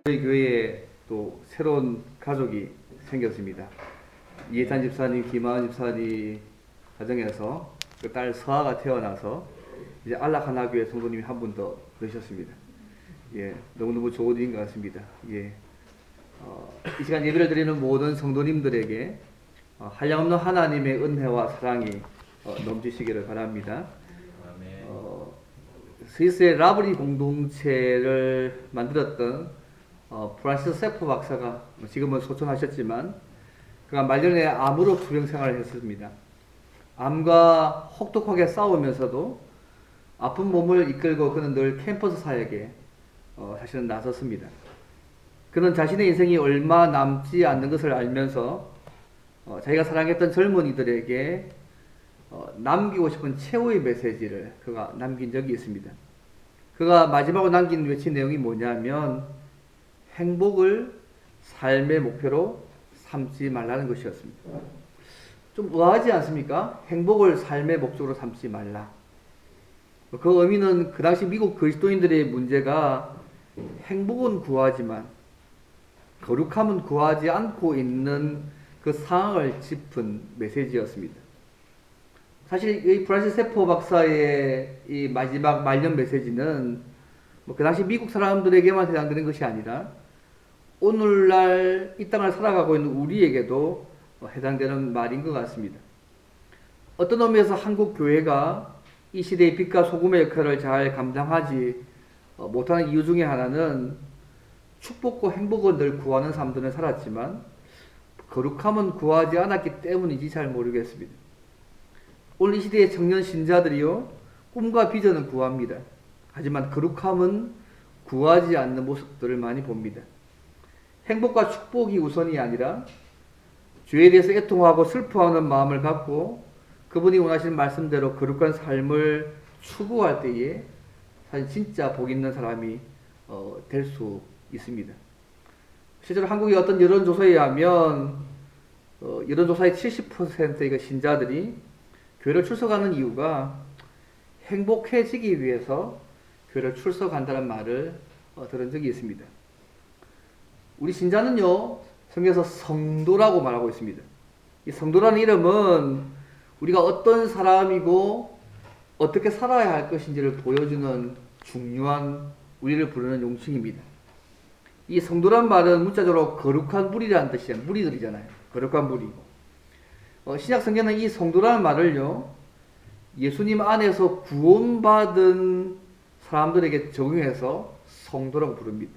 저희 교회에 또 새로운 가족이 생겼습니다. 이해찬 집사님, 김하은 집사님 가정에서 그 딸 서아가 태어나서 이제 안락하나교회 성도님이 한 분 더 넣으셨습니다. 예, 너무너무 좋은 일인 것 같습니다. 예, 이 시간 예배를 드리는 모든 성도님들에게 한량없는 하나님의 은혜와 사랑이 넘치시기를 바랍니다. 스위스의 라브리 공동체를 만들었던 프란시스 세포 박사가 지금은 소천하셨지만 그가 말년에 암으로 투병 생활을 했습니다. 암과 혹독하게 싸우면서도 아픈 몸을 이끌고 그는 늘 캠퍼스 사역에 사실은 나섰습니다. 그는 자신의 인생이 얼마 남지 않는 것을 알면서 자기가 사랑했던 젊은이들에게 남기고 싶은 최후의 메시지를 그가 남긴 적이 있습니다. 그가 마지막으로 남긴 외친 내용이 뭐냐면 행복을 삶의 목표로 삼지 말라는 것이었습니다. 좀 우아하지 않습니까? 행복을 삶의 목적으로 삼지 말라. 그 의미는 그 당시 미국 그리스도인들의 문제가 행복은 구하지만 거룩함은 구하지 않고 있는 그 상황을 짚은 메시지였습니다. 사실 이 프란시스 세포 박사의 이 마지막 말년 메시지는 그 당시 미국 사람들에게만 해당되는 것이 아니라 오늘날 이 땅을 살아가고 있는 우리에게도 해당되는 말인 것 같습니다. 어떤 의미에서 한국 교회가 이 시대의 빛과 소금의 역할을 잘 감당하지 못하는 이유 중에 하나는 축복과 행복은 늘 구하는 삶들은 살았지만 거룩함은 구하지 않았기 때문인지 잘 모르겠습니다. 오늘 이 시대의 청년 신자들이요, 꿈과 비전은 구합니다. 하지만 거룩함은 구하지 않는 모습들을 많이 봅니다. 행복과 축복이 우선이 아니라 죄에 대해서 애통하고 슬퍼하는 마음을 갖고 그분이 원하시는 말씀대로 거룩한 삶을 추구할 때에 사실 진짜 복 있는 사람이 될 수 있습니다. 실제로 한국의 어떤 여론조사에 의하면 여론조사의 70%의 신자들이 교회를 출석하는 이유가 행복해지기 위해서 교회를 출석한다는 말을 들은 적이 있습니다. 우리 신자는요, 성경에서 성도라고 말하고 있습니다. 이 성도라는 이름은 우리가 어떤 사람이고 어떻게 살아야 할 것인지를 보여주는 중요한 우리를 부르는 용칭입니다. 이 성도란 말은 문자적으로 거룩한 무리라는 뜻이잖아요. 무리들이잖아요. 거룩한 무리. 신약 성경은 이 성도라는 말을요, 예수님 안에서 구원받은 사람들에게 적용해서 성도라고 부릅니다.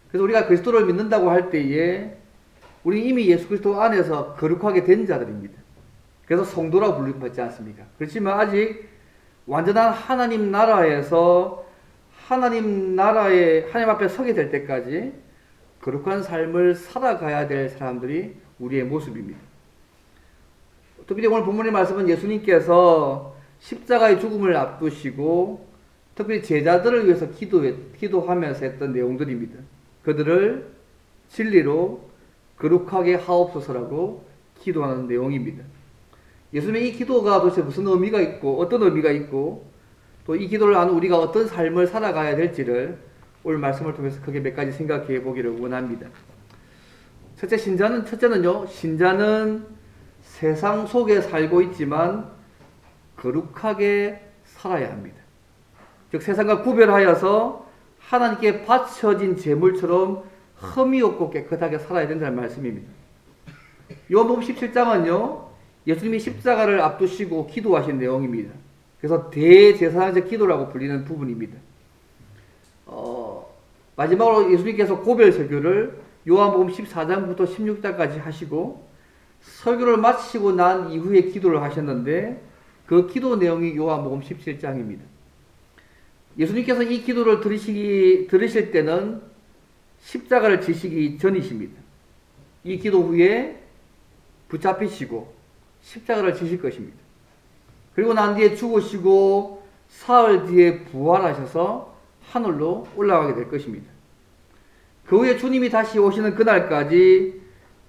그래서 우리가 그리스도를 믿는다고 할 때에 우리 이미 예수 그리스도 안에서 거룩하게 된 자들입니다. 그래서 성도라고 불리지 않습니까? 그렇지만 아직 완전한 하나님 나라에서 하나님 앞에 서게 될 때까지 거룩한 삶을 살아가야 될 사람들이 우리의 모습입니다. 특별히 오늘 본문의 말씀은 예수님께서 십자가의 죽음을 앞두시고 특별히 제자들을 위해서 기도하면서 했던 내용들입니다. 그들을 진리로 거룩하게 하옵소서라고 기도하는 내용입니다. 예수님의 이 기도가 도대체 무슨 의미가 있고 어떤 의미가 있고 또 이 기도를 아는 우리가 어떤 삶을 살아가야 될지를 오늘 말씀을 통해서 크게 몇 가지 생각해 보기를 원합니다. 첫째는요, 신자는 세상 속에 살고 있지만 거룩하게 살아야 합니다. 즉 세상과 구별하여서 하나님께 바쳐진 제물처럼 흠이 없고 깨끗하게 살아야 된다는 말씀입니다. 요한복음 17장은요, 예수님이 십자가를 앞두시고 기도하신 내용입니다. 그래서 대제사장적 기도라고 불리는 부분입니다. 마지막으로 예수님께서 고별 설교를 요한복음 14장부터 16장까지 하시고 설교를 마치고 난 이후에 기도를 하셨는데 그 기도 내용이 요한복음 17장입니다. 예수님께서 이 기도를 들으실 때는 십자가를 지시기 전이십니다. 이 기도 후에 붙잡히시고 십자가를 지실 것입니다. 그리고 난 뒤에 죽으시고 사흘 뒤에 부활하셔서 하늘로 올라가게 될 것입니다. 그 후에 주님이 다시 오시는 그날까지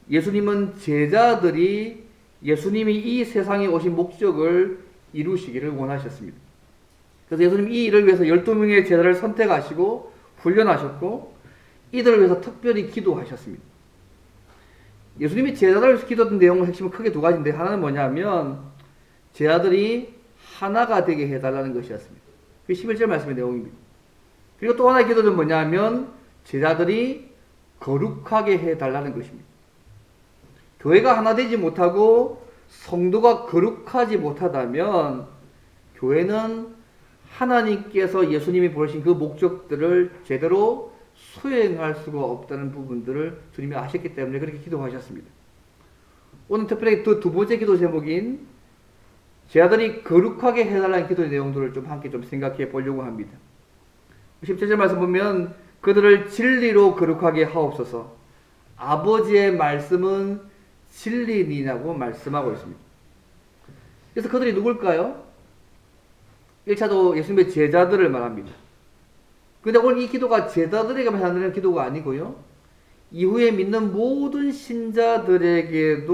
예수님은 제자들이 예수님이 이 세상에 오신 목적을 이루시기를 원하셨습니다. 그래서 예수님 이 일을 위해서 12명의 제자를 선택하시고 훈련하셨고 이들을 위해서 특별히 기도하셨습니다. 예수님이 제자들을 위해서 기도했던 내용은 핵심은 크게 두 가지인데, 하나는 뭐냐면 제자들이 하나가 되게 해달라는 것이었습니다. 그게 11절 말씀의 내용입니다. 그리고 또 하나의 기도는 뭐냐면 제자들이 거룩하게 해달라는 것입니다. 교회가 하나 되지 못하고 성도가 거룩하지 못하다면 교회는 하나님께서 예수님이 보내신 그 목적들을 제대로 수행할 수가 없다는 부분들을 주님이 아셨기 때문에 그렇게 기도하셨습니다. 오늘 특별히 두 번째 기도 제목인 제자들이 거룩하게 해달라는 기도의 내용들을 좀 함께 좀 생각해 보려고 합니다. 17절 말씀 보면 그들을 진리로 거룩하게 하옵소서. 아버지의 말씀은 진리니라고 말씀하고 있습니다. 그래서 그들이 누굴까요? 1차도 예수님의 제자들을 말합니다. 근데 오늘 이 기도가 제자들에게만 하는 기도가 아니고요. 이후에 믿는 모든 신자들에게도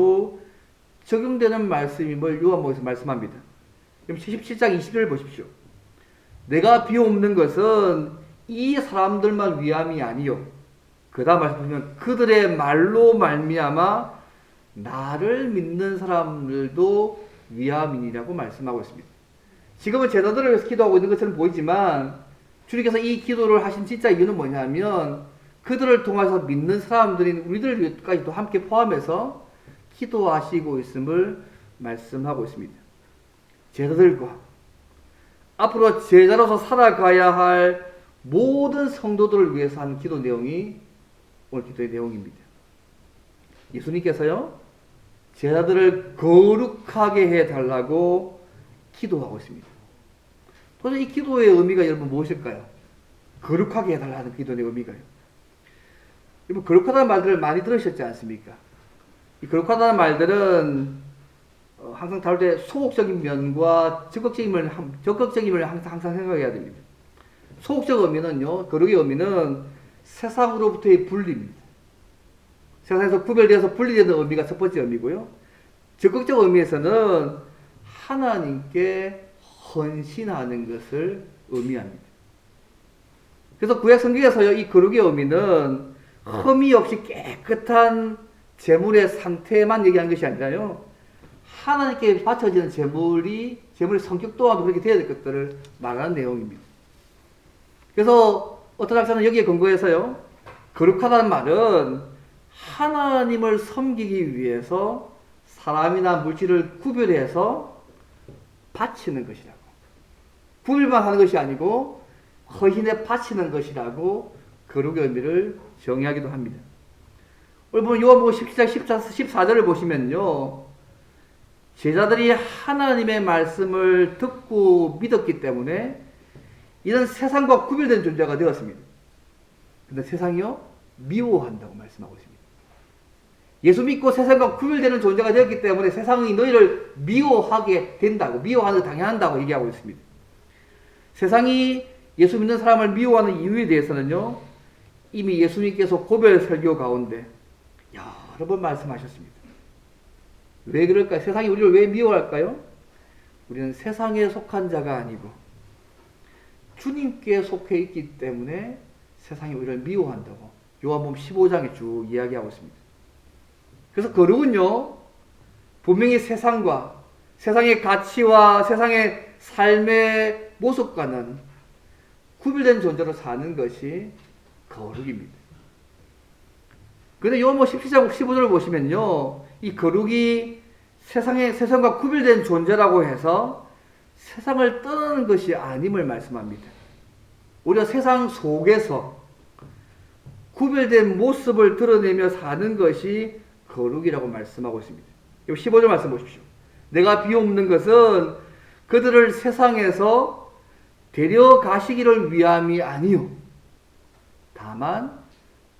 적용되는 말씀임을 요한복음에서 말씀합니다. 그럼 77장 20절을 보십시오. 내가 비옵는 것은 이 사람들만 위함이 아니요. 그 다음 말씀 보시면 그들의 말로 말미암아 나를 믿는 사람들도 위함이니라고 말씀하고 있습니다. 지금은 제자들을 위해서 기도하고 있는 것처럼 보이지만 주님께서 이 기도를 하신 진짜 이유는 뭐냐면 그들을 통해서 믿는 사람들인 우리들까지도 함께 포함해서 기도하시고 있음을 말씀하고 있습니다. 제자들과 앞으로 제자로서 살아가야 할 모든 성도들을 위해서 하는 기도 내용이 오늘 기도의 내용입니다. 예수님께서요, 제자들을 거룩하게 해달라고 기도하고 있습니다. 도대체 이 기도의 의미가 여러분 무엇일까요? 거룩하게 해달라는 기도의 의미가요. 여러분, 거룩하다는 말들을 많이 들으셨지 않습니까? 이 거룩하다는 말들은 항상 다룰 때 소극적인 면과 적극적임을 항상 생각해야 됩니다. 소극적 의미는요, 거룩의 의미는 세상으로부터의 분리입니다. 세상에서 구별되어서 분리되는 의미가 첫 번째 의미고요. 적극적 의미에서는 하나님께 헌신하는 것을 의미합니다. 그래서 구약 성경에서요, 이 거룩의 의미는 흠이 없이 깨끗한 제물의 상태만 얘기하는 것이 아니라요, 하나님께 바쳐지는 제물의 성격 또한 그렇게 되어야 될 것들을 말하는 내용입니다. 그래서 어떤 학자는 여기에 근거해서요, 거룩하다는 말은 하나님을 섬기기 위해서 사람이나 물질을 구별해서 바치는 것이라고. 구별만 하는 것이 아니고 헌신에 바치는 것이라고 거룩의 의미를 정의하기도 합니다. 오늘 요한복음 17장 14절을 보시면요, 제자들이 하나님의 말씀을 듣고 믿었기 때문에 이런 세상과 구별된 존재가 되었습니다. 그런데 세상이요, 미워한다고 말씀하고 있습니다. 예수 믿고 세상과 구별되는 존재가 되었기 때문에 세상이 너희를 미워하게 된다고, 미워하는 걸 당연한다고 얘기하고 있습니다. 세상이 예수 믿는 사람을 미워하는 이유에 대해서는요, 이미 예수님께서 고별 설교 가운데 여러 번 말씀하셨습니다. 왜 그럴까요? 세상이 우리를 왜 미워할까요? 우리는 세상에 속한 자가 아니고 주님께 속해 있기 때문에 세상이 우리를 미워한다고 요한복음 15장에 쭉 이야기하고 있습니다. 그래서 거룩은요, 분명히 세상과 세상의 가치와 세상의 삶의 모습과는 구별된 존재로 사는 것이 거룩입니다. 그런데 요한복음 17장 15절을 보시면요, 이 거룩이 세상과 구별된 존재라고 해서 세상을 떠나는 것이 아님을 말씀합니다. 오히려 세상 속에서 구별된 모습을 드러내며 사는 것이 거룩이라고 말씀하고 있습니다. 15절 말씀 보십시오. 내가 비옵는 것은 그들을 세상에서 데려가시기를 위함이 아니요, 다만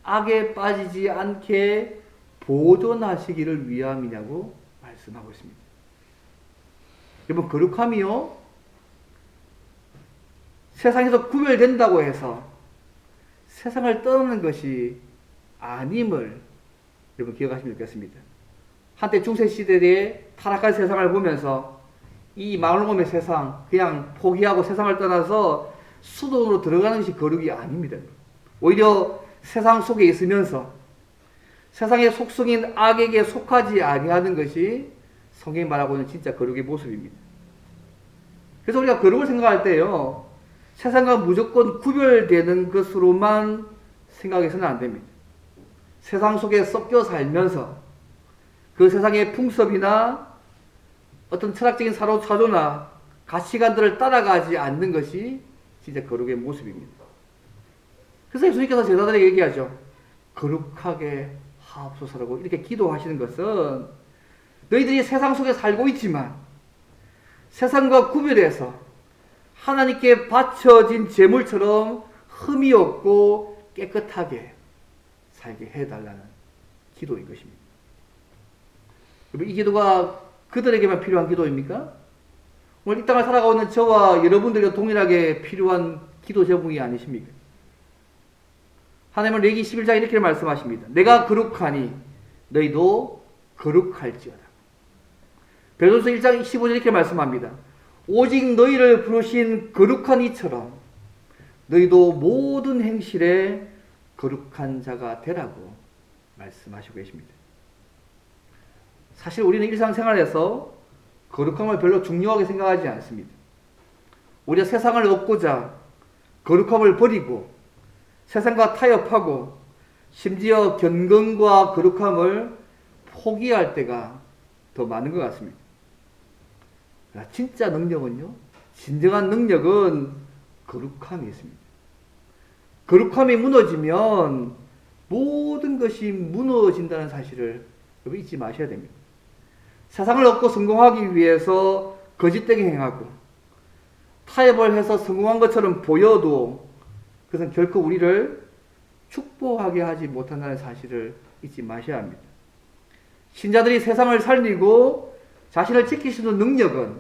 악에 빠지지 않게 보존하시기를 위함이냐고 말씀하고 있습니다. 여러분, 거룩함이요, 세상에서 구별된다고 해서 세상을 떠나는 것이 아님을 여러분 기억하시면 좋겠습니다. 한때 중세시대의 타락한 세상을 보면서 이 마을놈의 세상 그냥 포기하고 세상을 떠나서 수도원으로 들어가는 것이 거룩이 아닙니다. 오히려 세상 속에 있으면서 세상의 속성인 악에게 속하지 아니하는 것이 성경이 말하고 있는 진짜 거룩의 모습입니다. 그래서 우리가 거룩을 생각할 때요, 세상과 무조건 구별되는 것으로만 생각해서는 안 됩니다. 세상 속에 섞여 살면서 그 세상의 풍습이나 어떤 철학적인 사조나 가치관들을 따라가지 않는 것이 진짜 거룩의 모습입니다. 그래서 예수님께서 제자들에게 얘기하죠. 거룩하게 하옵소서라고 이렇게 기도하시는 것은 너희들이 세상 속에 살고 있지만 세상과 구별해서 하나님께 바쳐진 제물처럼 흠이 없고 깨끗하게 살게 해달라는 기도인 것입니다. 이 기도가 그들에게만 필요한 기도입니까? 오늘 이 땅을 살아가고 있는 저와 여러분들과 동일하게 필요한 기도 제목이 아니십니까? 하나님은 레위기 11장에 이렇게 말씀하십니다. 내가 거룩하니 너희도 거룩할지어다. 베드로서 1장 15절 이렇게 말씀합니다. 오직 너희를 부르신 거룩한 이처럼 너희도 모든 행실에 거룩한 자가 되라고 말씀하시고 계십니다. 사실 우리는 일상생활에서 거룩함을 별로 중요하게 생각하지 않습니다. 우리가 세상을 얻고자 거룩함을 버리고 세상과 타협하고 심지어 경건과 거룩함을 포기할 때가 더 많은 것 같습니다. 진짜 능력은요, 진정한 능력은 거룩함이 있습니다. 거룩함이 무너지면 모든 것이 무너진다는 사실을 잊지 마셔야 됩니다. 세상을 얻고 성공하기 위해서 거짓되게 행하고 타협을 해서 성공한 것처럼 보여도 그것은 결코 우리를 축복하게 하지 못한다는 사실을 잊지 마셔야 합니다. 신자들이 세상을 살리고 자신을 지킬 수 있는 능력은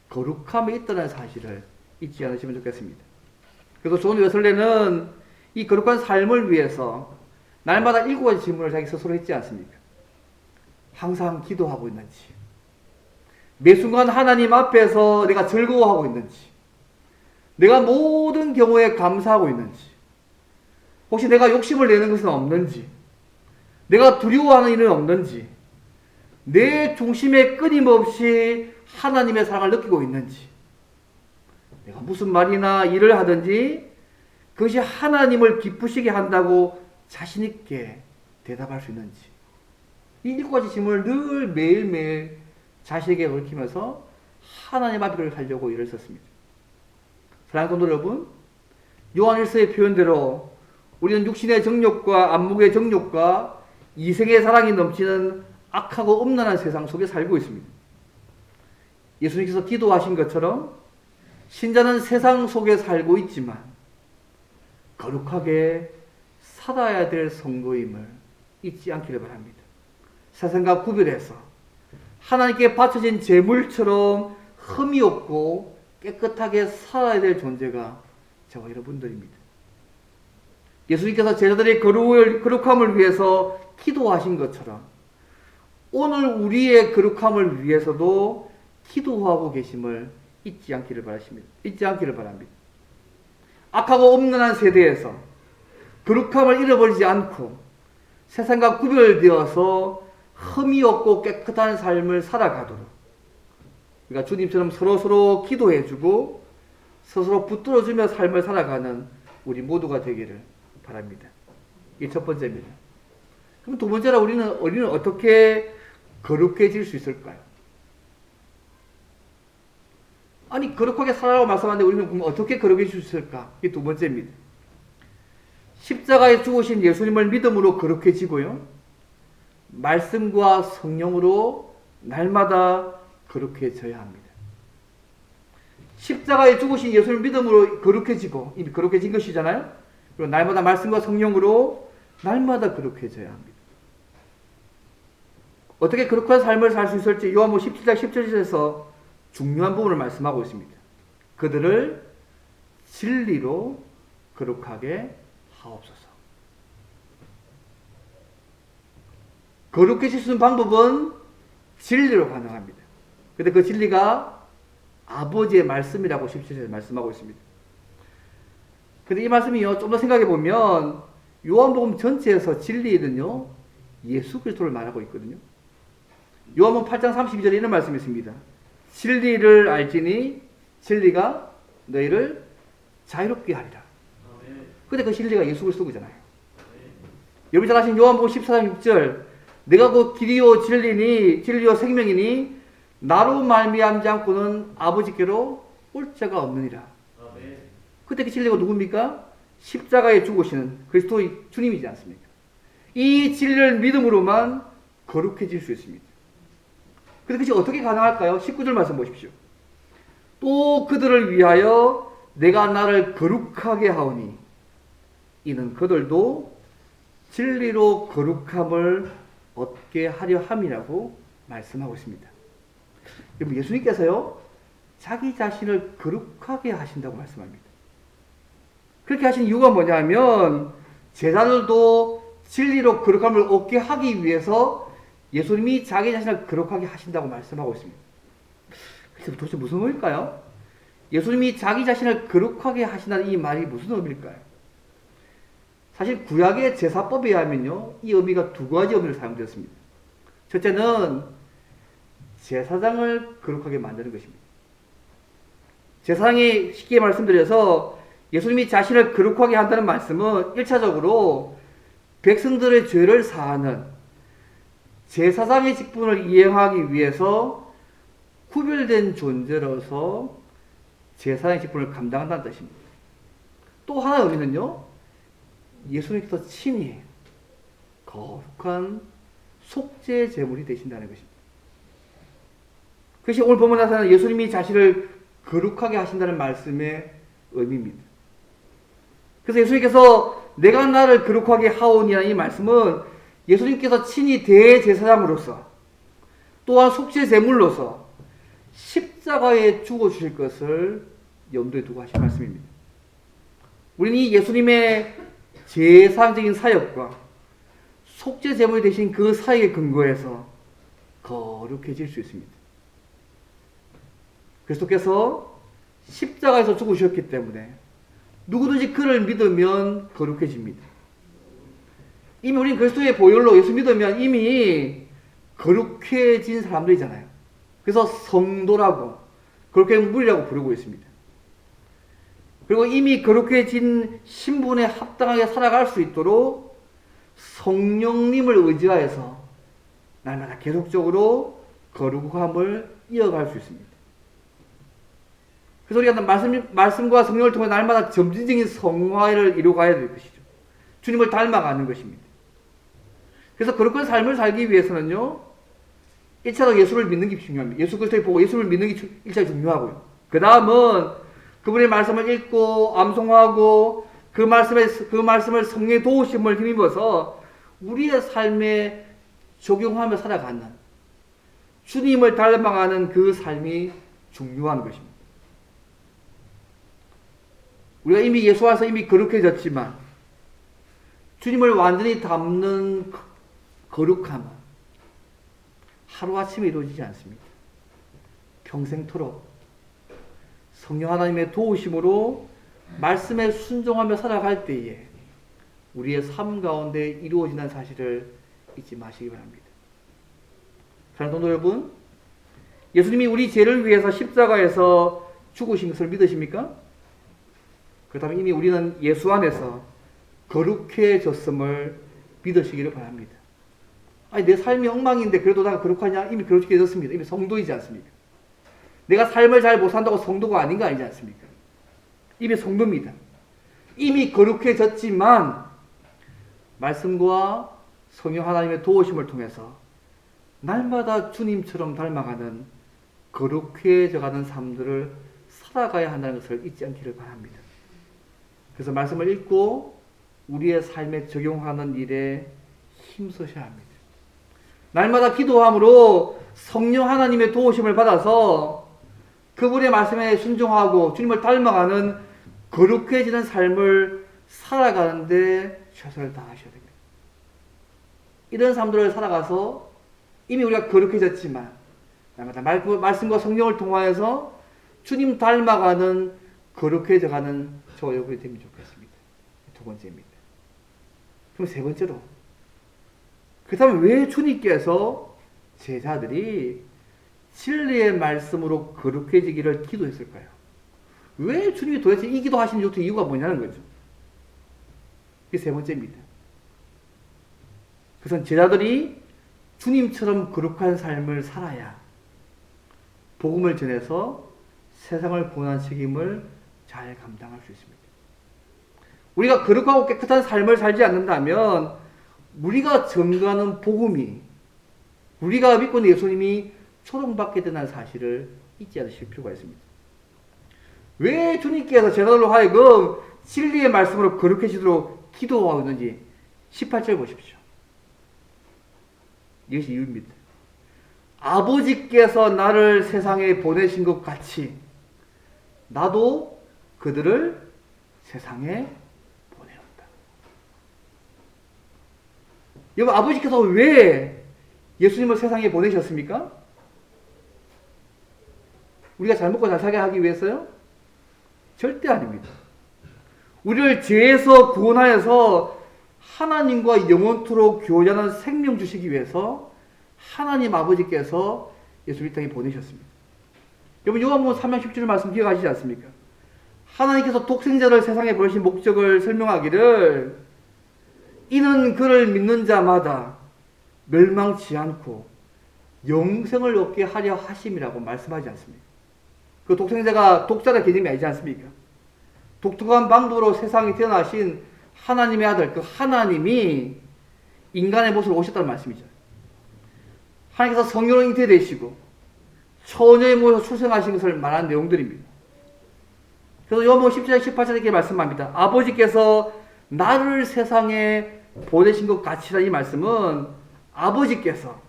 거룩함에 있다는 사실을 잊지 않으시면 좋겠습니다. 그래서 존 웨슬레는 이 거룩한 삶을 위해서 날마다 7가지 질문을 자기 스스로 했지 않습니까? 항상 기도하고 있는지, 매 순간 하나님 앞에서 내가 즐거워하고 있는지, 내가 모든 경우에 감사하고 있는지, 혹시 내가 욕심을 내는 것은 없는지, 내가 두려워하는 일은 없는지, 내 중심에 끊임없이 하나님의 사랑을 느끼고 있는지, 내가 무슨 말이나 일을 하든지 그것이 하나님을 기쁘시게 한다고 자신있게 대답할 수 있는지, 이 7가지 질문을 늘 매일매일 자신에게 얽히면서 하나님 앞에 하려고 일을 썼습니다. 사랑하는 성도 여러분, 요한일서의 표현대로 우리는 육신의 정욕과 안목의 정욕과 이생의 사랑이 넘치는 악하고 음란한 세상 속에 살고 있습니다. 예수님께서 기도하신 것처럼 신자는 세상 속에 살고 있지만 거룩하게 살아야 될 성도임을 잊지 않기를 바랍니다. 세상과 구별해서 하나님께 바쳐진 제물처럼 흠이 없고 깨끗하게 살아야 될 존재가 저와 여러분들입니다. 예수님께서 제자들의 거룩함을 위해서 기도하신 것처럼 오늘 우리의 거룩함을 위해서도 기도하고 계심을 잊지 않기를 바랍니다. 악하고 음란한 세대에서 거룩함을 잃어버리지 않고 세상과 구별되어서 흠이 없고 깨끗한 삶을 살아가도록 우리가 주님처럼 서로서로 기도해주고 서로 붙들어주며 삶을 살아가는 우리 모두가 되기를 바랍니다. 이게 첫 번째입니다. 그럼 두 번째로 우리는 어떻게 거룩해질 수 있을까요? 아니, 거룩하게 살아라고 말씀하는데 우리는 그럼 어떻게 거룩해질 수 있을까? 이게 두 번째입니다. 십자가에 죽으신 예수님을 믿음으로 거룩해지고요. 말씀과 성령으로 날마다 거룩해져야 합니다. 십자가에 죽으신 예수를 믿음으로 거룩해지고 이미 거룩해진 것이잖아요. 그리고 날마다 말씀과 성령으로 날마다 거룩해져야 합니다. 어떻게 거룩한 삶을 살 수 있을지 요한복음 17장 17절에서 중요한 부분을 말씀하고 있습니다. 그들을 진리로 거룩하게 하옵소서. 거룩해질 수 있는 방법은 진리로 가능합니다. 그런데 그 진리가 아버지의 말씀이라고 17절에 말씀하고 있습니다. 그런데 이 말씀이요, 좀 더 생각해 보면 요한복음 전체에서 진리는요, 예수 그리스도를 말하고 있거든요. 요한복음 8장 32절에 이런 말씀이 있습니다. 진리를 알지니 진리가 너희를 자유롭게 하리라. 근데 그 진리가 예수 그리스도잖아요. 여러분 잘 아시는 요한복음 14장 6절, 내가 그 길이요 진리요 생명이니 나로 말미암지 않고는 아버지께로 올 자가 없느니라. 그때 그 진리가 누굽니까? 십자가에 죽으시는 그리스도의 주님이지 않습니까? 이 진리를 믿음으로만 거룩해질 수 있습니다. 그런데 그것이 어떻게 가능할까요? 19절 말씀 보십시오. 또 그들을 위하여 내가 나를 거룩하게 하오니 이는 그들도 진리로 거룩함을 얻게 하려 함이라고 말씀하고 있습니다. 여러분, 예수님께서요, 자기 자신을 거룩하게 하신다고 말씀합니다. 그렇게 하신 이유가 뭐냐면 제자들도 진리로 거룩함을 얻게 하기 위해서 예수님이 자기 자신을 거룩하게 하신다고 말씀하고 있습니다. 그래서 도대체 무슨 의미일까요? 예수님이 자기 자신을 거룩하게 하신다는 이 말이 무슨 의미일까요? 사실 구약의 제사법에 의하면요, 이 의미가 두 가지 의미로 사용되었습니다. 첫째는 제사장을 거룩하게 만드는 것입니다. 제사장이 쉽게 말씀드려서 예수님이 자신을 거룩하게 한다는 말씀은 1차적으로 백성들의 죄를 사하는 제사장의 직분을 이행하기 위해서 구별된 존재로서 제사장의 직분을 감당한다는 뜻입니다. 또 하나의 의미는요, 예수님께서 친히 거룩한 속죄 제물이 되신다는 것입니다. 그것이 오늘 본문에서는 예수님이 자신을 거룩하게 하신다는 말씀의 의미입니다. 그래서 예수님께서 내가 나를 거룩하게 하오니라는 이 말씀은 예수님께서 친히 대제사장으로서 또한 속죄 제물로서 십자가에 죽어주실 것을 염두에 두고 하신 말씀입니다. 우리는 이 예수님의 제사장적인 사역과 속죄 제물이 되신 그 사역에 근거해서 거룩해질 수 있습니다. 그리스도께서 십자가에서 죽으셨기 때문에 누구든지 그를 믿으면 거룩해집니다. 이미 우리는 그리스도의 보혈로 예수 믿으면 이미 거룩해진 사람들이잖아요. 그래서 성도라고, 거룩한 무리라고 부르고 있습니다. 그리고 이미 거룩해진 신분에 합당하게 살아갈 수 있도록 성령님을 의지하여서 날마다 계속적으로 거룩함을 이어갈 수 있습니다. 그래서 우리가 말씀과 성령을 통해 날마다 점진적인 성화를 이루어가야 될 것이죠. 주님을 닮아가는 것입니다. 그래서 거룩한 삶을 살기 위해서는요, 1차로 예수를 믿는 게 중요합니다. 예수 그리스도를 보고 예수를 믿는 게 1차로 중요하고요. 그 다음은 그분의 말씀을 읽고 암송하고 그 말씀을 성령의 도우심을 힘입어서 우리의 삶에 적용하며 살아가는 주님을 닮아가는 그 삶이 중요한 것입니다. 우리가 이미 예수 안에서 이미 거룩해졌지만 주님을 완전히 닮는 거룩함은 하루아침에 이루어지지 않습니다. 평생토록 성령 하나님의 도우심으로 말씀에 순종하며 살아갈 때에 우리의 삶 가운데 이루어진다는 사실을 잊지 마시기 바랍니다. 사랑하는 성도 여러분, 예수님이 우리 죄를 위해서 십자가에서 죽으신 것을 믿으십니까? 그렇다면 이미 우리는 예수 안에서 거룩해졌음을 믿으시기를 바랍니다. 아니, 내 삶이 엉망인데 그래도 내가 거룩하냐? 이미 거룩해졌습니다. 이미 성도이지 않습니까? 내가 삶을 잘 못 산다고 성도가 아닌 거 아니지 않습니까? 이미 성도입니다. 이미 거룩해졌지만 말씀과 성령 하나님의 도우심을 통해서 날마다 주님처럼 닮아가는 거룩해져가는 삶들을 살아가야 한다는 것을 잊지 않기를 바랍니다. 그래서 말씀을 읽고 우리의 삶에 적용하는 일에 힘쓰셔야 합니다. 날마다 기도함으로 성령 하나님의 도우심을 받아서 그분의 말씀에 순종하고 주님을 닮아가는 거룩해지는 삶을 살아가는데 최선을 다하셔야 됩니다. 이런 삶들을 살아가서 이미 우리가 거룩해졌지만 날마다 말씀과 성령을 통하여서 주님 닮아가는 거룩해져가는 저와 여러분이 되면 좋겠습니다. 두 번째입니다. 그럼 세 번째로, 그렇다면 왜 주님께서 제자들이 진리의 말씀으로 거룩해지기를 기도했을까요? 왜 주님이 도대체 이 기도하시는 이유가 뭐냐는 거죠. 이게 세 번째입니다. 그것은 제자들이 주님처럼 거룩한 삶을 살아야 복음을 전해서 세상을 구원하는 책임을 잘 감당할 수 있습니다. 우리가 거룩하고 깨끗한 삶을 살지 않는다면 우리가 전가하는 복음이, 우리가 믿고 있는 예수님이 초롱받게 된다는 사실을 잊지 않으실 필요가 있습니다. 왜 주님께서 제자들로 하여금 진리의 말씀으로 거룩해지도록 기도하고 있는지 18절 보십시오. 이것이 이유입니다. 아버지께서 나를 세상에 보내신 것 같이 나도 그들을 세상에 보내었다. 여러분, 아버지께서 왜 예수님을 세상에 보내셨습니까? 우리가 잘 먹고 잘 살게 하기 위해서요? 절대 아닙니다. 우리를 죄에서 구원하여서 하나님과 영원토록 교제하는 생명 주시기 위해서 하나님 아버지께서 예수 이 땅에 보내셨습니다. 여러분, 요한복음 3장 10절 말씀 기억하시지 않습니까? 하나님께서 독생자를 세상에 보내신 목적을 설명하기를 이는 그를 믿는 자마다 멸망치 않고 영생을 얻게 하려 하심이라고 말씀하지 않습니까? 그 독생자가 독자의 개념이 아니지 않습니까? 독특한 방법으로 세상에 태어나신 하나님의 아들, 그 하나님이 인간의 모습으로 오셨다는 말씀이죠. 하나님께서 성령으로 잉태되시고 처녀의 몸에서 출생하신 것을 말하는 내용들입니다. 그래서 요한복음 10장 18절에 이렇게 말씀합니다. 아버지께서 나를 세상에 보내신 것 같이라는 이 말씀은 아버지께서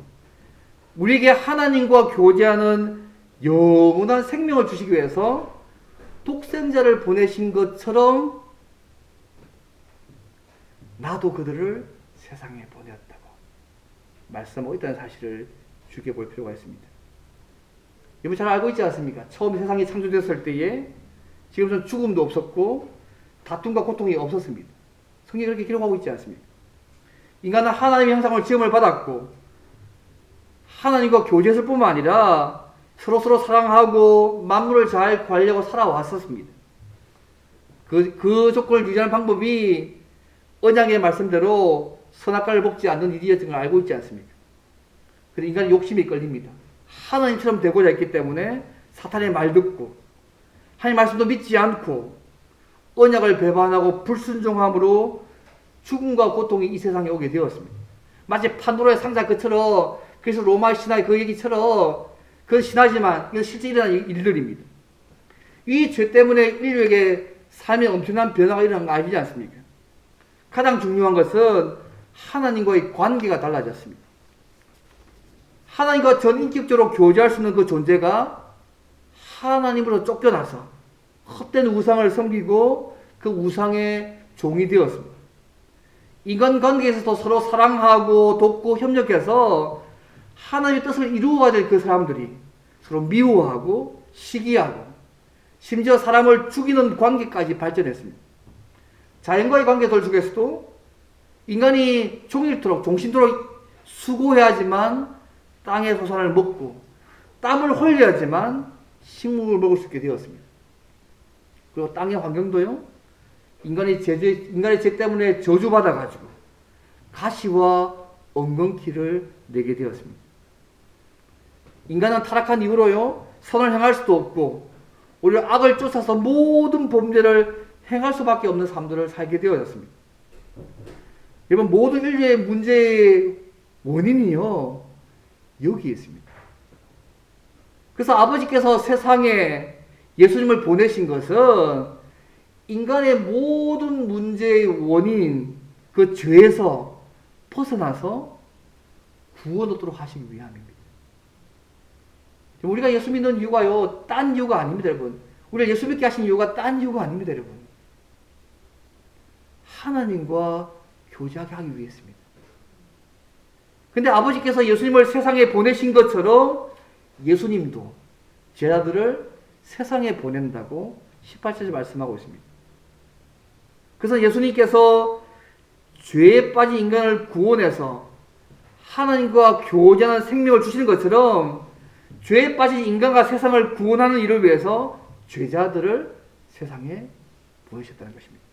우리에게 하나님과 교제하는 영원한 생명을 주시기 위해서 독생자를 보내신 것처럼 나도 그들을 세상에 보내었다고 말씀하고 있다는 사실을 주게 볼 필요가 있습니다. 여러분 잘 알고 있지 않습니까? 처음 세상이 창조되었을 때에 지금은 죽음도 없었고 다툼과 고통이 없었습니다. 성경이 그렇게 기록하고 있지 않습니까? 인간은 하나님의 형상을 지음을 받았고 하나님과 교제했을 뿐만 아니라 서로 사랑하고 만물을 잘 관리하고 살아왔었습니다. 그 조건을 유지하는 방법이 언약의 말씀대로 선악과를 먹지 않는 일이었던 걸 알고 있지 않습니까? 그런데 인간은 욕심이 끌립니다. 하나님처럼 되고자 했기 때문에 사탄의 말 듣고 하나님 말씀도 믿지 않고 언약을 배반하고 불순종함으로 죽음과 고통이 이 세상에 오게 되었습니다. 마치 판도라의 상자 그처럼, 그래서 로마 신화의 그 얘기처럼 그건 신화지만 이건 실제 일어난 일들입니다. 이 죄 때문에 인류에게 삶에 엄청난 변화가 일어난 거 아니지 않습니까? 가장 중요한 것은 하나님과의 관계가 달라졌습니다. 하나님과 전인격적으로 교제할 수 있는 그 존재가 하나님으로 쫓겨나서 헛된 우상을 섬기고 그 우상의 종이 되었습니다. 인간관계에서도 서로 사랑하고 돕고 협력해서 하나님의 뜻을 이루어야 될 그 사람들이 서로 미워하고 시기하고 심지어 사람을 죽이는 관계까지 발전했습니다. 자연과의 관계들 중에서도 인간이 종일토록 종신토록 수고해야지만 땅의 소산을 먹고 땀을 흘려야지만 식물을 먹을 수 있게 되었습니다. 그리고 땅의 환경도요, 인간의 죄 때문에 저주받아가지고 가시와 엉겅퀴를 내게 되었습니다. 인간은 타락한 이후로요, 선을 행할 수도 없고 오히려 악을 쫓아서 모든 범죄를 행할 수밖에 없는 삶들을 살게 되어졌습니다. 여러분, 모든 인류의 문제의 원인이요, 여기에 있습니다. 그래서 아버지께서 세상에 예수님을 보내신 것은 인간의 모든 문제의 원인, 그 죄에서 벗어나서 구원 얻도록 하시기 위함입니다. 우리가 예수 믿는 이유가요, 딴 이유가 아닙니다, 여러분. 우리가 예수 믿게 하신 이유가 딴 이유가 아닙니다, 여러분. 하나님과 교제하게 하기 위해서입니다. 근데 아버지께서 예수님을 세상에 보내신 것처럼 예수님도 제자들을 세상에 보낸다고 18절에 말씀하고 있습니다. 그래서 예수님께서 죄에 빠진 인간을 구원해서 하나님과 교제하는 생명을 주시는 것처럼 죄에 빠진 인간과 세상을 구원하는 일을 위해서 제자들을 세상에 보내셨다는 것입니다.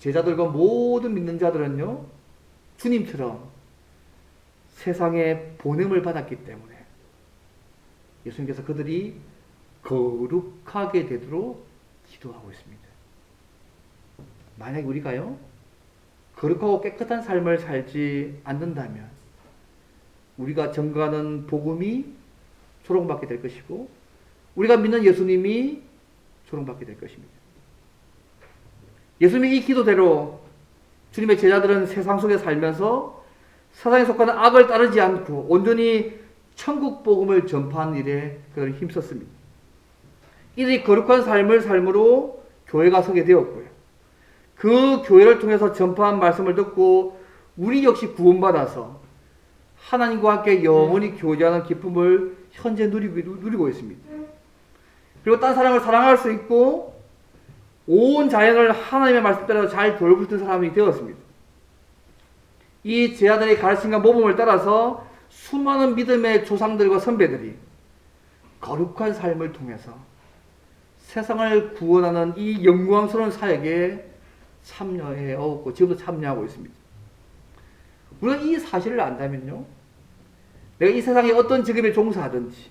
제자들과 모든 믿는 자들은요, 주님처럼 세상에 보냄을 받았기 때문에 예수님께서 그들이 거룩하게 되도록 기도하고 있습니다. 만약 우리가요, 거룩하고 깨끗한 삶을 살지 않는다면 우리가 전가하는 복음이 조롱받게 될 것이고 우리가 믿는 예수님이 조롱받게 될 것입니다. 예수님의 이 기도대로 주님의 제자들은 세상 속에 살면서 세상에 속하는 악을 따르지 않고 온전히 천국 복음을 전파하는 일에 그들은 힘썼습니다. 이들이 거룩한 삶을 삶으로 교회가 서게 되었고요. 그 교회를 통해서 전파한 말씀을 듣고 우리 역시 구원받아서 하나님과 함께 영원히 교제하는 기쁨을 현재 누리고 있습니다. 그리고 딴 사람을 사랑할 수 있고 온 자연을 하나님의 말씀대로 잘 돌보던 사람이 되었습니다. 이 제자들의 가르침과 모범을 따라서 수많은 믿음의 조상들과 선배들이 거룩한 삶을 통해서 세상을 구원하는 이 영광스러운 사역에 참여해오고 지금도 참여하고 있습니다. 우리가 이 사실을 안다면요, 내가 이 세상에 어떤 직업에 종사하든지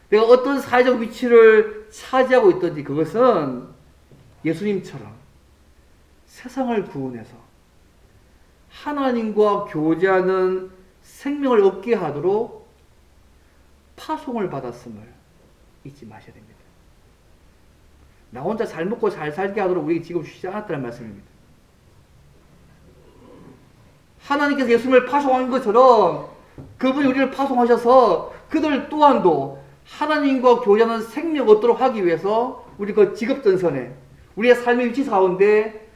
내가 어떤 사회적 위치를 차지하고 있든지 그것은 예수님처럼 세상을 구원해서 하나님과 교제하는 생명을 얻게 하도록 파송을 받았음을 잊지 마셔야 됩니다. 나 혼자 잘 먹고 잘 살게 하도록 우리에게 지금 주시지 않았다는 말씀입니다. 하나님께서 예수님을 파송한 것처럼 그분이 우리를 파송하셔서 그들 또한도 하나님과 교제하는 생명을 얻도록 하기 위해서 우리 그 직업전선에 우리의 삶의 위치 가운데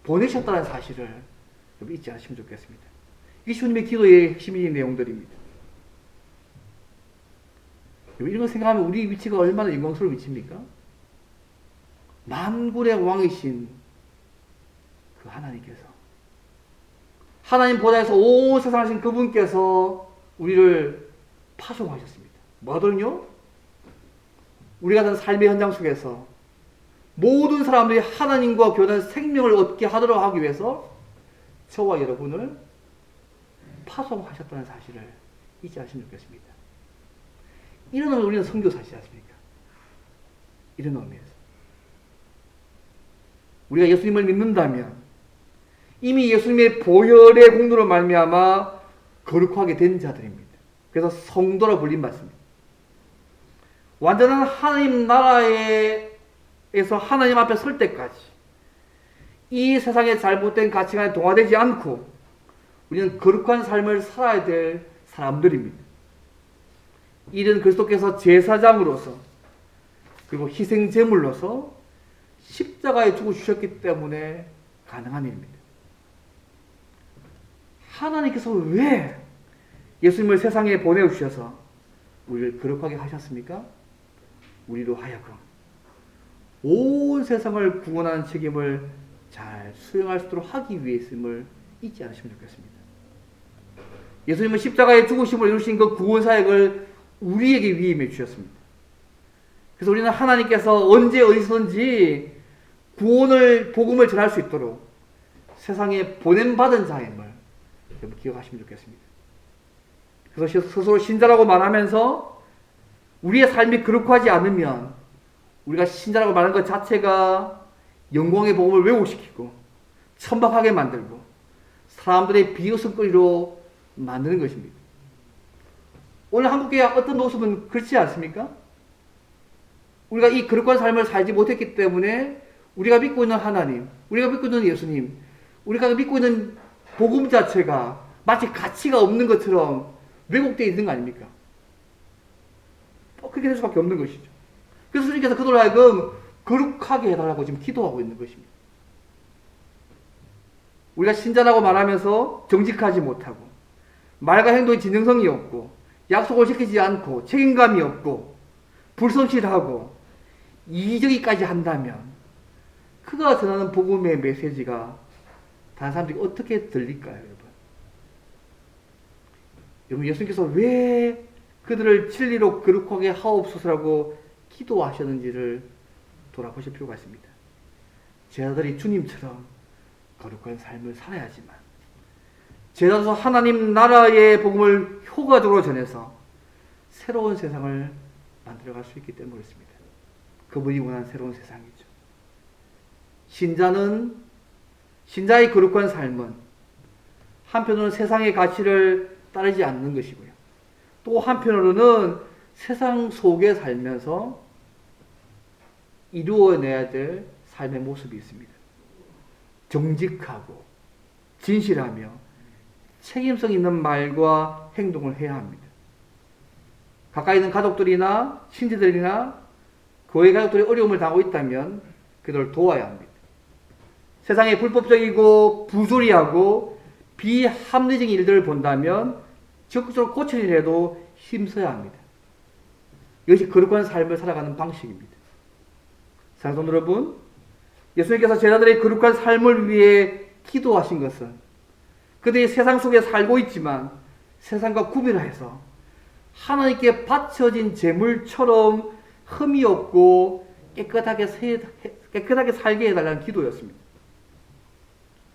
보내셨다는 사실을 잊지 않으시면 좋겠습니다. 이게 주님의 기도의 핵심인 내용들입니다. 이런 걸 생각하면 우리 위치가 얼마나 영광스러운 위치입니까? 만군의 왕이신 그 하나님께서 하나님 보좌에서 온 세상을 하신 그분께서 우리를 파송하셨습니다. 뭐하더군요? 우리가 사는 삶의 현장 속에서 모든 사람들이 하나님과 교제하는 생명을 얻게 하도록 하기 위해서 저와 여러분을 파송하셨다는 사실을 잊지 않으시면 좋겠습니다. 이런 의미로 우리는 선교사시지 않습니까? 이런 의미에서 우리가 예수님을 믿는다면 이미 예수님의 보혈의 공로로 말미암아 거룩하게 된 자들입니다. 그래서 성도라 불림 받습니다. 완전한 하나님 나라에서 하나님 앞에 설 때까지 이 세상의 잘못된 가치관에 동화되지 않고 우리는 거룩한 삶을 살아야 될 사람들입니다. 이는 그리스도께서 제사장으로서 그리고 희생제물로서 십자가에 죽으셨기 때문에 가능한 일입니다. 하나님께서 왜 예수님을 세상에 보내주셔서 우리를 거룩하게 하셨습니까? 우리로 하여금 온 세상을 구원하는 책임을 잘 수행할 수 있도록 하기 위해서임을 잊지 않으시면 좋겠습니다. 예수님은 십자가에 죽으심을 이루신 그 구원 사역을 우리에게 위임해 주셨습니다. 그래서 우리는 하나님께서 언제 어디서든지 구원을 복음을 전할 수 있도록 세상에 보냄받은 자임을 여러분 기억하시면 좋겠습니다. 그래서 스스로 신자라고 말하면서 우리의 삶이 거룩하지 않으면 우리가 신자라고 말하는 것 자체가 영광의 복음을 왜곡시키고 천박하게 만들고 사람들의 비웃음거리로 만드는 것입니다. 오늘 한국교회 어떤 모습은 그렇지 않습니까? 우리가 이 거룩한 삶을 살지 못했기 때문에 우리가 믿고 있는 하나님, 우리가 믿고 있는 예수님, 우리가 믿고 있는 복음 자체가 마치 가치가 없는 것처럼 왜곡되어 있는 거 아닙니까? 그렇게 될 수밖에 없는 것이죠. 그래서 주님께서 그들로 하여금 거룩하게 해달라고 지금 기도하고 있는 것입니다. 우리가 신자라고 말하면서 정직하지 못하고 말과 행동에 진정성이 없고 약속을 지키지 않고 책임감이 없고 불성실하고 이기적이까지 한다면 그가 전하는 복음의 메시지가 다른 사람들이 어떻게 들릴까요, 여러분? 여러분, 예수님께서 왜 그들을 진리로 거룩하게 하옵소서라고 기도하셨는지를 돌아보실 필요가 있습니다. 제자들이 주님처럼 거룩한 삶을 살아야지만, 제자로서 하나님 나라의 복음을 효과적으로 전해서 새로운 세상을 만들어갈 수 있기 때문에 그렇습니다. 그분이 원하는 새로운 세상이죠. 신자의 거룩한 삶은 한편으로는 세상의 가치를 따르지 않는 것이고요. 또 한편으로는 세상 속에 살면서 이루어내야 될 삶의 모습이 있습니다. 정직하고 진실하며 책임성 있는 말과 행동을 해야 합니다. 가까이 있는 가족들이나 친지들이나 교회 가족들이 어려움을 당하고 있다면 그들을 도와야 합니다. 세상에 불법적이고 부조리하고 비합리적인 일들을 본다면 적극적으로 고칠 일에도 힘써야 합니다. 이것이 거룩한 삶을 살아가는 방식입니다. 사랑하는 성도 여러분, 예수님께서 제자들의 거룩한 삶을 위해 기도하신 것은 그들이 세상 속에 살고 있지만 세상과 구별해서 하나님께 바쳐진 제물처럼 흠이 없고 깨끗하게 살게 해달라는 기도였습니다.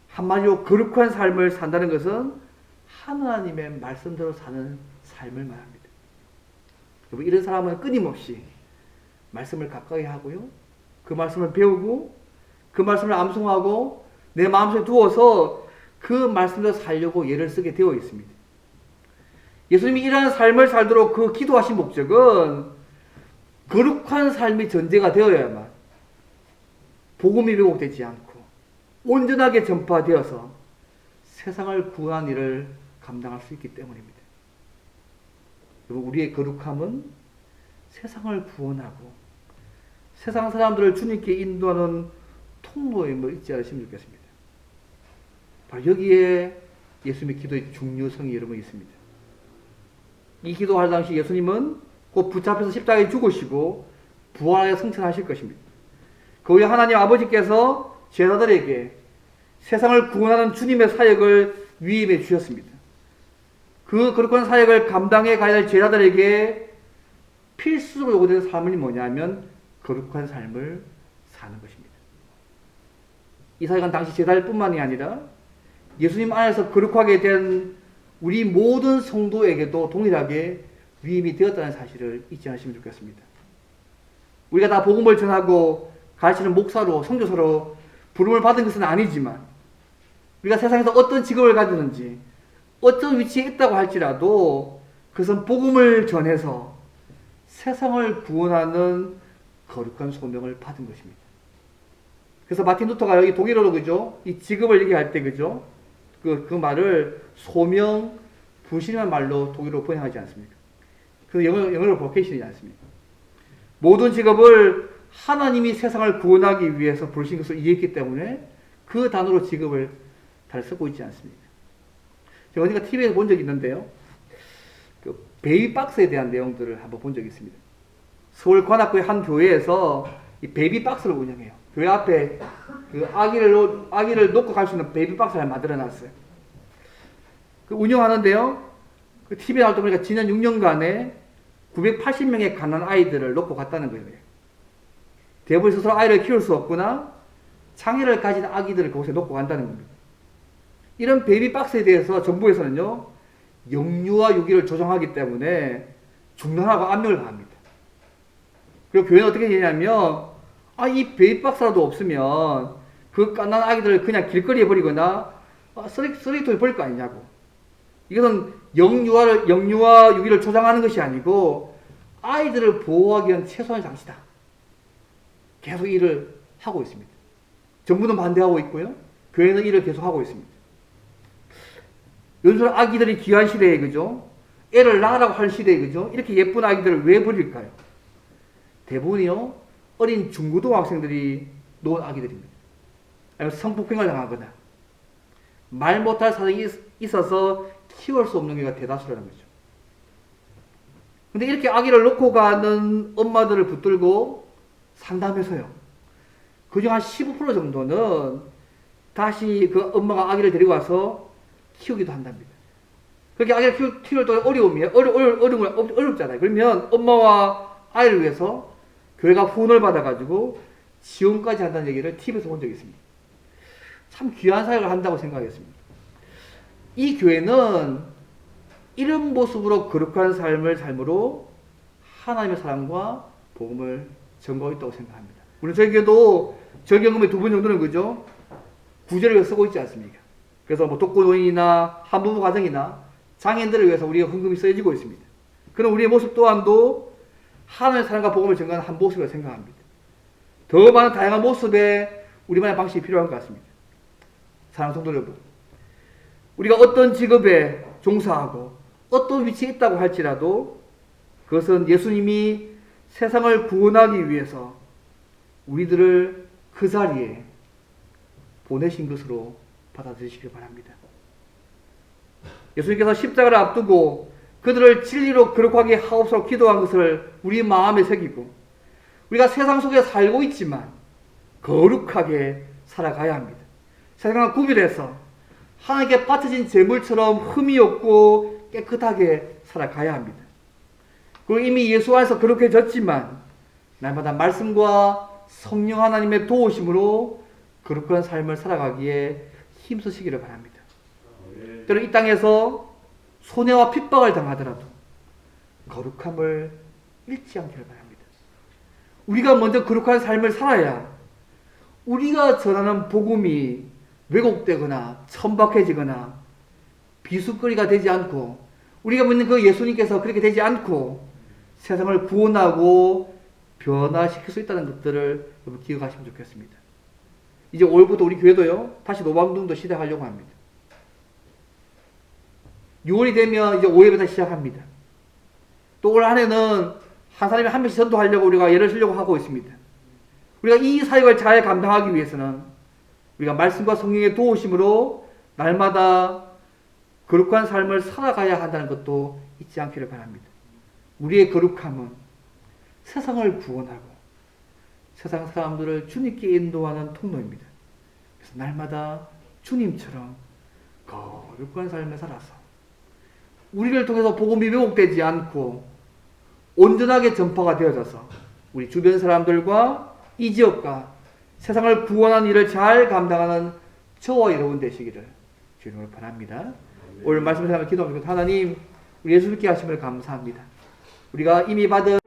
한마디로 거룩한 삶을 산다는 것은 하나님의 말씀대로 사는 삶을 말합니다. 여러분, 이런 사람은 끊임없이 말씀을 가까이 하고요, 그 말씀을 배우고 그 말씀을 암송하고 내 마음속에 두어서 그 말씀대로 살려고 애를 쓰게 되어 있습니다. 예수님이 이러한 삶을 살도록 그 기도하신 목적은 거룩한 삶이 전제가 되어야만 복음이 왜곡되지 않고 온전하게 전파되어서 세상을 구한 일을 감당할 수 있기 때문입니다. 여러분, 우리의 거룩함은 세상을 구원하고 세상 사람들을 주님께 인도하는 통로임을 잊지 않으시면 좋겠습니다. 바로 여기에 예수님의 기도의 중요성이 여러분 있습니다. 이 기도할 당시 예수님은 곧 붙잡혀서 십자가에 죽으시고 부활하여 승천하실 것입니다. 그 후에 하나님 아버지께서 제자들에게 세상을 구원하는 주님의 사역을 위임해 주셨습니다. 그 거룩한 사역을 감당해 가야 할 제자들에게 필수적으로 요구되는 삶이 뭐냐면 거룩한 삶을 사는 것입니다. 이 사역은 당시 제자들뿐만이 아니라 예수님 안에서 거룩하게 된 우리 모든 성도에게도 동일하게 위임이 되었다는 사실을 잊지 않으시면 좋겠습니다. 우리가 다 복음을 전하고 가르치는 목사로, 선교사로 부름을 받은 것은 아니지만 우리가 세상에서 어떤 직업을 가지든지 어떤 위치에 있다고 할지라도 그것은 복음을 전해서 세상을 구원하는 거룩한 소명을 받은 것입니다. 그래서 마틴 루터가 여기 독일어로 그죠? 이 직업을 얘기할 때 그죠? 그 말을 소명, 부실한 말로 독일어로 번역하지 않습니까? 그래서 영어로 보케이션이지 않습니까? 모든 직업을 하나님이 세상을 구원하기 위해서 부르신 것을 이해했기 때문에 그 단어로 직업을 잘 쓰고 있지 않습니다. 제가 어디가 TV에서 본 적이 있는데요. 그 베이비박스에 대한 내용들을 한번 본 적이 있습니다. 서울 관악구의 한 교회에서 이 베이비박스를 운영해요. 교회 앞에 그 아기를 놓고 갈 수 있는 베이비박스를 만들어 놨어요. 그 운영하는데요. 그 TV에 나올 때 보니까 지난 6년간에 980명의 가난한 아이들을 놓고 갔다는 거예요. 대부분 스스로 아이를 키울 수 없거나 장애를 가진 아기들을 그곳에 놓고 간다는 겁니다. 이런 베이비박스에 대해서 정부에서는요, 영유아 유기를 조정하기 때문에 중단하고 압력을 가합니다. 그리고 교회는 어떻게 되냐면, 이 베이비박스라도 없으면 그 갓난 아기들을 그냥 길거리에 버리거나 쓰레기통에 버릴 거 아니냐고. 이것은 영유아 유기를 조장하는 것이 아니고 아이들을 보호하기 위한 최소한의 장치다. 계속 일을 하고 있습니다. 정부는 반대하고 있고요. 교회는 일을 계속하고 있습니다. 요즘 아기들이 귀한 시대에 그죠? 애를 낳으라고 할 시대에 그죠? 이렇게 예쁜 아기들을 왜 버릴까요? 대부분이요, 어린 중고등학생들이 놓은 아기들입니다. 아니면 성폭행을 당하거나 말 못할 사정이 있어서 키울 수 없는 경우가 대다수라는 거죠. 근데 이렇게 아기를 놓고 가는 엄마들을 붙들고 상담해서요, 그중 한 15% 정도는 다시 그 엄마가 아기를 데리고 와서 키우기도 한답니다. 그렇게 아기를 키울 때 어렵잖아요. 그러면 엄마와 아이를 위해서 교회가 후원을 받아가지고 지원까지 한다는 얘기를 TV에서 본 적이 있습니다. 참 귀한 사역을 한다고 생각했습니다. 이 교회는 이런 모습으로 거룩한 삶으로 하나님의 사랑과 복음을 전가하고 있다고 생각합니다. 물론 저희 교회도 저기연금에 2번 정도는 그죠? 구제를 쓰고 있지 않습니까? 그래서 뭐 독거노인이나 한부모 가정이나 장애인들을 위해서 우리가 헌금이 써지고 있습니다. 그런 우리의 모습 또한도 하나님의 사랑과 복음을 전가하는 한 모습이라고 생각합니다. 더 많은 다양한 모습의 우리만의 방식이 필요한 것 같습니다. 사랑하는 성도 여러분, 우리가 어떤 직업에 종사하고 어떤 위치에 있다고 할지라도 그것은 예수님이 세상을 구원하기 위해서 우리들을 그 자리에 보내신 것으로 받아들이시길 바랍니다. 예수님께서 십자가를 앞두고 그들을 진리로 거룩하게 하옵소서 기도한 것을 우리 마음에 새기고 우리가 세상 속에 살고 있지만 거룩하게 살아가야 합니다. 세상과 구별해서 하나님께 바쳐진 제물처럼 흠이 없고 깨끗하게 살아가야 합니다. 그리고 이미 예수 안에서 거룩해졌지만 날마다 말씀과 성령 하나님의 도우심으로 거룩한 삶을 살아가기에 힘쓰시기를 바랍니다. 때로 이 땅에서 손해와 핍박을 당하더라도 거룩함을 잃지 않기를 바랍니다. 우리가 먼저 거룩한 삶을 살아야 우리가 전하는 복음이 왜곡되거나 천박해지거나 비수거리가 되지 않고 우리가 믿는 그 예수님께서 그렇게 되지 않고 세상을 구원하고 변화시킬 수 있다는 것들을 여러분 기억하시면 좋겠습니다. 이제 5월부터 우리 교회도요 다시 노방둥도 시작하려고 합니다. 6월이 되면 이제 5예배다 시작합니다. 또 올 한 해는 한 사람이 한 명씩 전도하려고 우리가 예를 쓰려고 하고 있습니다. 우리가 이 사역을 잘 감당하기 위해서는 우리가 말씀과 성령의 도우심으로 날마다 거룩한 삶을 살아가야 한다는 것도 잊지 않기를 바랍니다. 우리의 거룩함은 세상을 구원하고 세상 사람들을 주님께 인도하는 통로입니다. 그래서 날마다 주님처럼 거룩한 삶을 살아서 우리를 통해서 복음이 왜곡되지 않고 온전하게 전파가 되어져서 우리 주변 사람들과 이 지역과 세상을 구원하는 일을 잘 감당하는 저와 여러분 되시기를 주님을 바랍니다. 오늘 말씀을 생각하며 기도합니다. 하나님, 우리 예수님께 하심을 감사합니다. 우리가 이미 받은